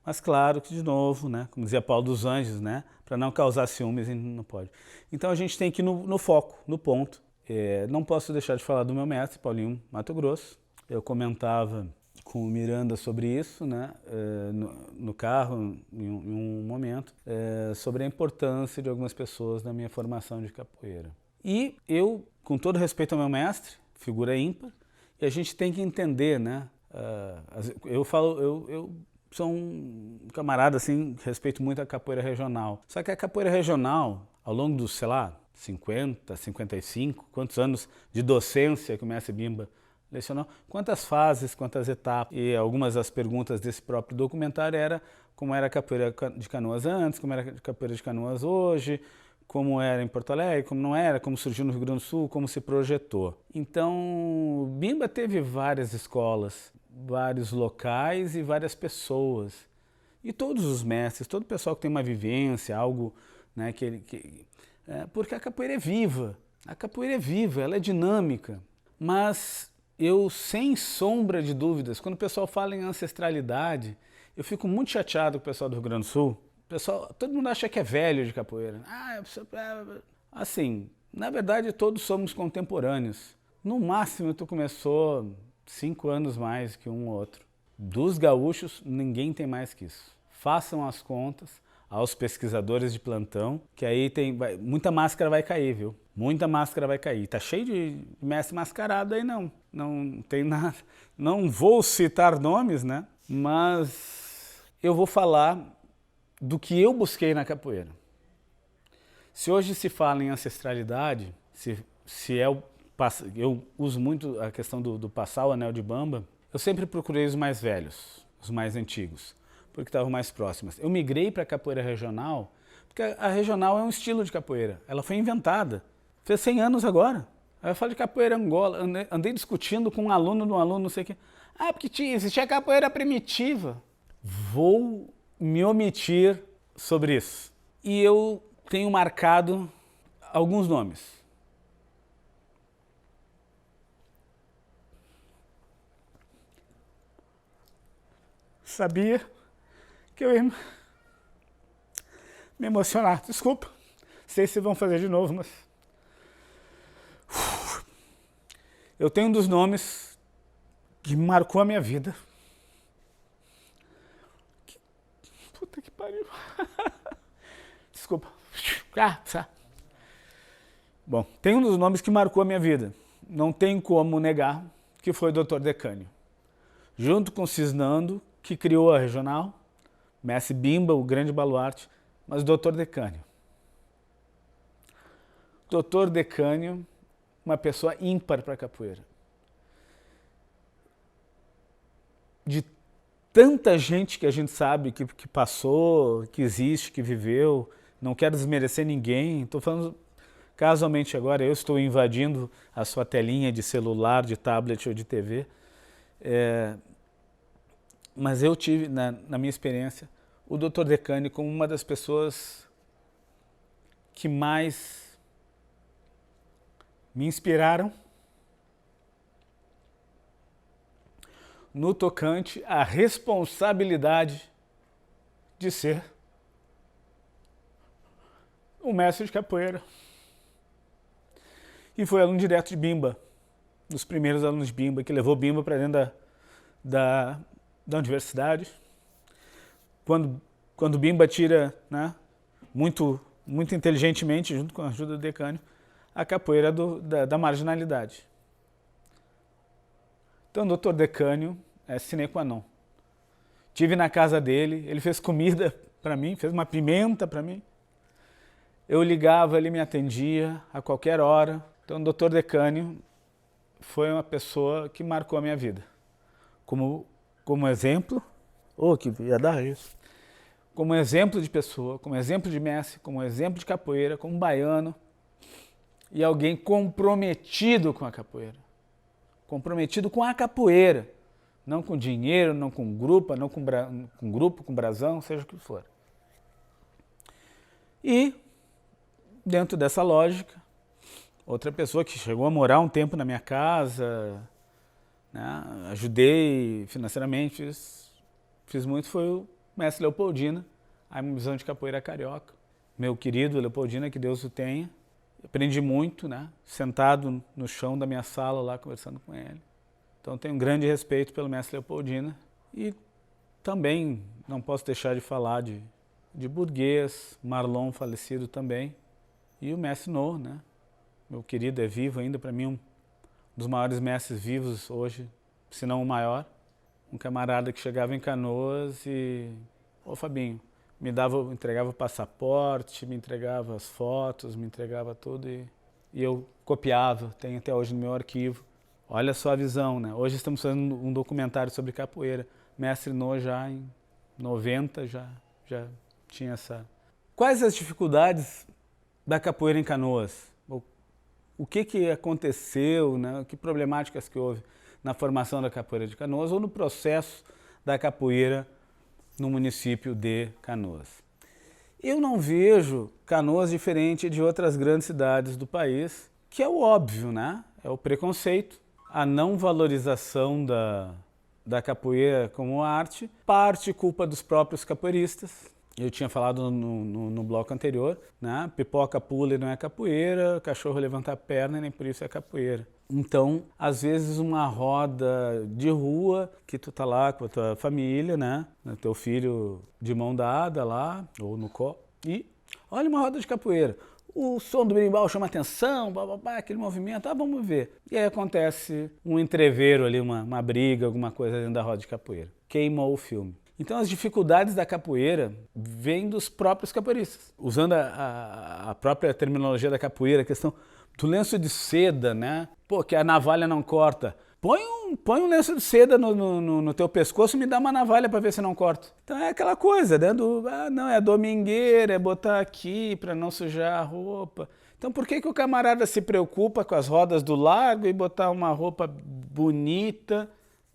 Mas claro que, de novo, né, como dizia Paulo dos Anjos, né, para não causar ciúmes, não pode. Então a gente tem que ir no foco, no ponto. Não posso deixar de falar do meu mestre, Paulinho Mato Grosso. Eu comentava com o Miranda sobre isso, né, no carro, em um momento, sobre a importância de algumas pessoas na minha formação de capoeira. E eu, com todo respeito ao meu mestre, figura ímpar, e a gente tem que entender, né, eu sou um camarada, assim, que respeito muito a capoeira regional. Só que a capoeira regional, ao longo dos, sei lá, 50, 55, quantos anos de docência que o mestre Bimba lecionou, quantas fases, quantas etapas. E algumas das perguntas desse próprio documentário era como era a capoeira de Canoas antes, como era a capoeira de Canoas hoje, como era em Porto Alegre, como não era, como surgiu no Rio Grande do Sul, como se projetou. Então, Bimba teve várias escolas, vários locais e várias pessoas. E todos os mestres, todo o pessoal que tem uma vivência, algo, né, porque a capoeira é viva. A capoeira é viva, ela é dinâmica. Mas eu, sem sombra de dúvidas, quando o pessoal fala em ancestralidade, eu fico muito chateado com o pessoal do Rio Grande do Sul. Todo mundo acha que é velho de capoeira. Assim, na verdade todos somos contemporâneos. No máximo tu começou 5 anos mais que um ou outro. Dos gaúchos, ninguém tem mais que isso. Façam as contas aos pesquisadores de plantão, que aí muita máscara vai cair, viu? Muita máscara vai cair. Tá cheio de mestre mascarado aí, não tem nada. Não vou citar nomes, né? Mas eu vou falar do que eu busquei na capoeira. Se hoje se fala em ancestralidade, eu uso muito a questão do passar o anel de bamba, eu sempre procurei os mais velhos, os mais antigos, porque estavam mais próximas. Eu migrei para a capoeira regional, porque a regional é um estilo de capoeira, ela foi inventada, fez 100 anos agora. Aí eu falo de capoeira Angola, andei discutindo com um aluno, não sei o quê. Ah, porque existia capoeira primitiva. Vou me omitir sobre isso. E eu tenho marcado alguns nomes. Sabia que eu ia me emocionar. Desculpa, não sei se vão fazer de novo, mas... Eu tenho um dos nomes que marcou a minha vida. Puta que pariu. Desculpa. Bom, tem um dos nomes que marcou a minha vida. Não tem como negar que foi o Dr. Decânio. Junto com o Cisnando, que criou a regional, mestre Bimba, o grande baluarte, mas o Dr. Decânio. Dr. Decânio, uma pessoa ímpar para a capoeira. De tanta gente que a gente sabe que passou, que existe, que viveu, não quero desmerecer ninguém, estou falando Casualmente agora eu estou invadindo a sua telinha de celular, de tablet ou de TV. Mas eu tive, na minha experiência, o Dr. Decânio como uma das pessoas que mais me inspiraram no tocante à responsabilidade de ser um mestre de capoeira. E foi aluno direto de Bimba, dos primeiros alunos de Bimba, que levou Bimba para dentro da universidade. Quando Bimba tira, né, muito inteligentemente, junto com a ajuda do Decânio, a capoeira da marginalidade. Então o Dr. Decânio é sine qua non. Tive na casa dele, ele fez comida para mim, fez uma pimenta para mim. Eu ligava, ele me atendia a qualquer hora. Então o Dr. Decânio foi uma pessoa que marcou a minha vida. Como exemplo, que ia dar isso. Como exemplo de pessoa, como exemplo de mestre, como exemplo de capoeira, como baiano e alguém comprometido com a capoeira. Comprometido com a capoeira, não com dinheiro, não com grupo, não com grupo, com brasão, seja o que for. E, dentro dessa lógica, outra pessoa que chegou a morar um tempo na minha casa, né, ajudei financeiramente, fiz muito, foi o mestre Leopoldina, a visão de capoeira carioca. Meu querido Leopoldina, que Deus o tenha. Aprendi muito, né, sentado no chão da minha sala lá, conversando com ele. Então tenho um grande respeito pelo mestre Leopoldina. E também não posso deixar de falar de Burguês, Marlon falecido também, e o mestre No, né? Meu querido é vivo ainda, para mim um dos maiores mestres vivos hoje, se não o maior. Um camarada que chegava em Canoas e... Fabinho, entregava o passaporte, me entregava as fotos, me entregava tudo e eu copiava, tem até hoje no meu arquivo. Olha só a visão, né? Hoje estamos fazendo um documentário sobre capoeira. Mestre No já em 90 já tinha essa... Quais as dificuldades da capoeira em Canoas? O que aconteceu, né? Que problemáticas que houve na formação da capoeira de Canoas ou no processo da capoeira no município de Canoas? Eu não vejo Canoas diferente de outras grandes cidades do país, que é o óbvio, né? É o preconceito, a não valorização da capoeira como arte, parte culpa dos próprios capoeiristas. Eu tinha falado no bloco anterior, né? Pipoca pula e não é capoeira, cachorro levanta a perna e nem por isso é capoeira. Então, às vezes uma roda de rua, que tu tá lá com a tua família, né? Teu filho de mão dada lá, ou no colo, e olha uma roda de capoeira. O som do berimbau chama atenção, aquele movimento, vamos ver. E aí acontece um entreveiro ali, uma briga, alguma coisa dentro da roda de capoeira. Queimou o filme. Então as dificuldades da capoeira vêm dos próprios capoeiristas. Usando a própria terminologia da capoeira, a questão do lenço de seda, né? Que a navalha não corta. Põe um lenço de seda no teu pescoço e me dá uma navalha para ver se não corta. Então é aquela coisa, né? Não, é domingueira, é botar aqui para não sujar a roupa. Então por que o camarada se preocupa com as rodas do largo e botar uma roupa bonita?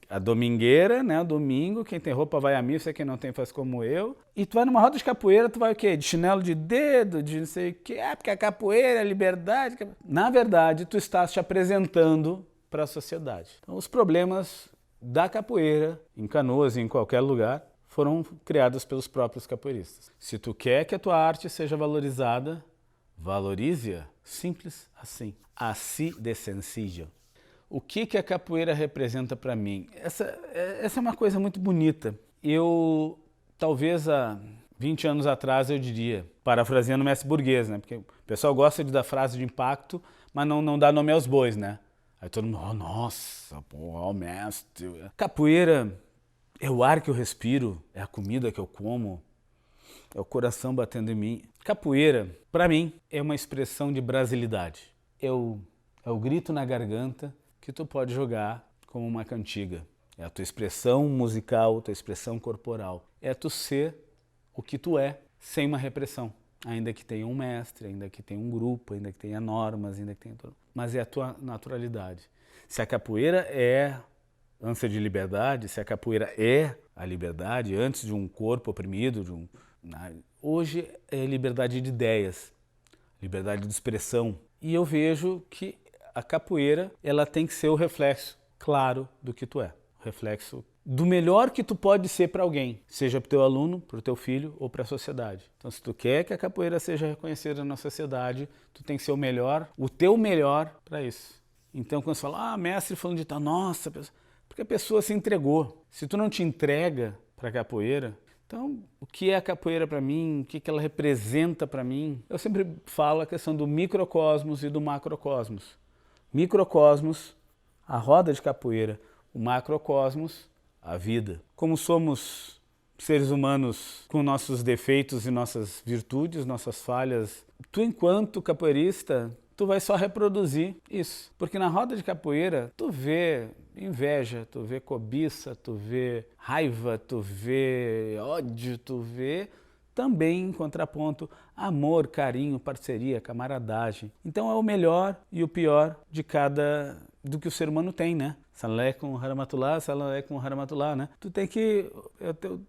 A domingueira, né? O domingo, quem tem roupa vai à missa, quem não tem faz como eu. E tu vai numa roda de capoeira, tu vai o quê? De chinelo de dedo, de não sei o quê. Porque a capoeira é liberdade. Na verdade, tu estás te apresentando para a sociedade. Então, os problemas da capoeira, em Canoas e em qualquer lugar, foram criados pelos próprios capoeiristas. Se tu quer que a tua arte seja valorizada, valorize-a. Simples assim. Assim de sencillo. O que a capoeira representa para mim? Essa é uma coisa muito bonita. Eu, talvez há 20 anos atrás, eu diria, parafraseando o mestre Burguês, né? Porque o pessoal gosta de dar frase de impacto, mas não dá nome aos bois, né? Aí todo mundo, nossa, o mestre. Capoeira é o ar que eu respiro, é a comida que eu como, é o coração batendo em mim. Capoeira, para mim, é uma expressão de brasilidade. É o grito na garganta que tu pode jogar como uma cantiga. É a tua expressão musical, tua expressão corporal. É tu ser o que tu é, sem uma repressão. ainda que tenha um mestre, ainda que tenha um grupo, ainda que tenha normas, ainda que tenha tudo. Mas é a tua naturalidade. Se a capoeira é ânsia de liberdade, se a capoeira é a liberdade antes de um corpo oprimido, hoje é liberdade de ideias, liberdade de expressão. E eu vejo que a capoeira, ela tem que ser o reflexo claro do que tu é, o reflexo do melhor que tu pode ser para alguém, seja para o teu aluno, para o teu filho ou para a sociedade. Então, se tu quer que a capoeira seja reconhecida na sociedade, tu tem que ser o melhor, o teu melhor para isso. Então, quando você fala, mestre falando de tal, nossa, porque a pessoa se entregou. Se tu não te entrega para a capoeira, então, o que é a capoeira para mim? O que ela representa para mim? Eu sempre falo a questão do microcosmos e do macrocosmos. Microcosmos, a roda de capoeira. O macrocosmos, a vida. Como somos seres humanos com nossos defeitos e nossas virtudes, nossas falhas, tu enquanto capoeirista, tu vai só reproduzir isso. Porque na roda de capoeira, tu vê inveja, tu vê cobiça, tu vê raiva, tu vê ódio, tu vê também em contraponto amor, carinho, parceria, camaradagem. Então é o melhor e o pior do que o ser humano tem, né? Assalamu alaikum warahmatullah, assalamu alaikum warahmatullah, né? Tu tem que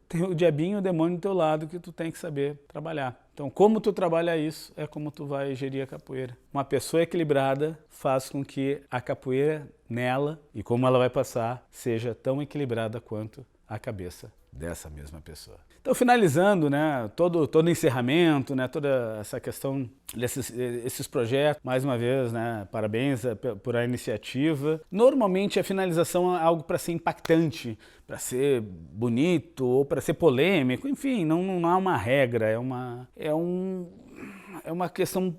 tem o diabinho, o demônio do teu lado que tu tem que saber trabalhar. Então, como tu trabalha isso, é como tu vai gerir a capoeira. Uma pessoa equilibrada faz com que a capoeira nela, e como ela vai passar, seja tão equilibrada quanto a cabeça dessa mesma pessoa. Então, finalizando, né, todo encerramento, né, toda essa questão desses projetos, mais uma vez, né, parabéns por a iniciativa. Normalmente a finalização é algo para ser impactante, para ser bonito ou para ser polêmico, enfim, não há uma regra, é uma questão,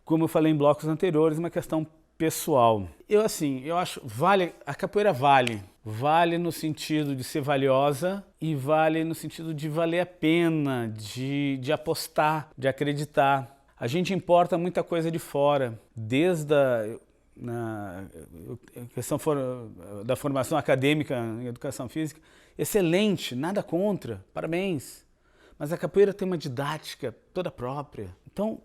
como eu falei em blocos anteriores, uma questão pessoal. Eu acho, a capoeira vale no sentido de ser valiosa e vale no sentido de valer a pena, de apostar, de acreditar. A gente importa muita coisa de fora, desde a questão da formação acadêmica em educação física, excelente, nada contra, parabéns. Mas a capoeira tem uma didática toda própria. Então,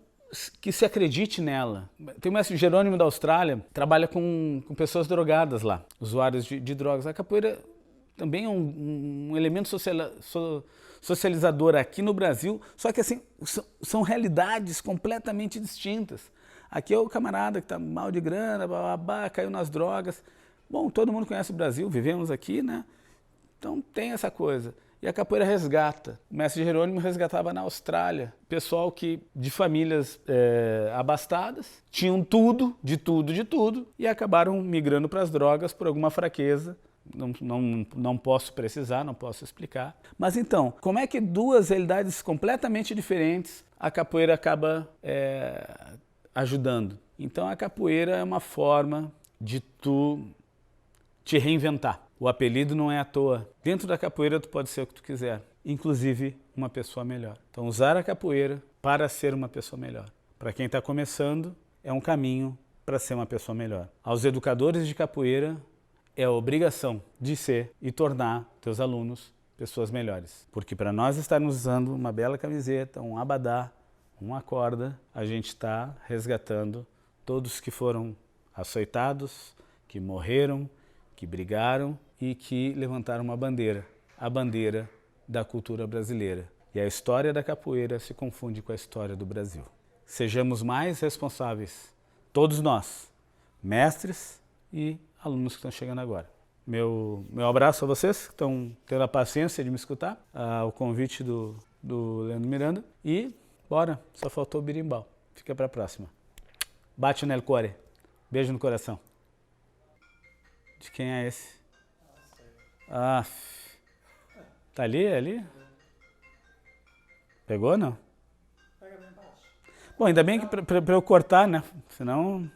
que se acredite nela. Tem o mestre Jerônimo da Austrália, trabalha com pessoas drogadas lá, usuários de drogas. A capoeira também é um elemento socializador aqui no Brasil, só que assim, são realidades completamente distintas. Aqui é o camarada que está mal de grana, caiu nas drogas. Bom, todo mundo conhece o Brasil, vivemos aqui, né? Então tem essa coisa. E a capoeira resgata. O mestre Jerônimo resgatava na Austrália pessoal de famílias abastadas, tinham tudo, de tudo, e acabaram migrando para as drogas por alguma fraqueza. Não posso precisar, não posso explicar. Mas então, como é que duas realidades completamente diferentes a capoeira acaba ajudando? Então a capoeira é uma forma de tu te reinventar. O apelido não é à toa. Dentro da capoeira tu pode ser o que tu quiser, inclusive uma pessoa melhor. Então usar a capoeira para ser uma pessoa melhor. Para quem está começando, é um caminho para ser uma pessoa melhor. Aos educadores de capoeira, é a obrigação de ser e tornar teus alunos pessoas melhores. Porque para nós estarmos usando uma bela camiseta, um abadá, uma corda, a gente está resgatando todos que foram açoitados, que morreram, que brigaram e que levantaram uma bandeira, a bandeira da cultura brasileira. E a história da capoeira se confunde com a história do Brasil. Sejamos mais responsáveis, todos nós, mestres e alunos que estão chegando agora. Meu abraço a vocês que estão tendo a paciência de me escutar, o convite do Leandro Miranda. E bora, só faltou o birimbau. Fica para a próxima. Bate nel core. Beijo no coração. De quem é esse? Tá ali? Pegou, não? Pega bem baixo. Bom, ainda bem que pra eu cortar, né? Senão...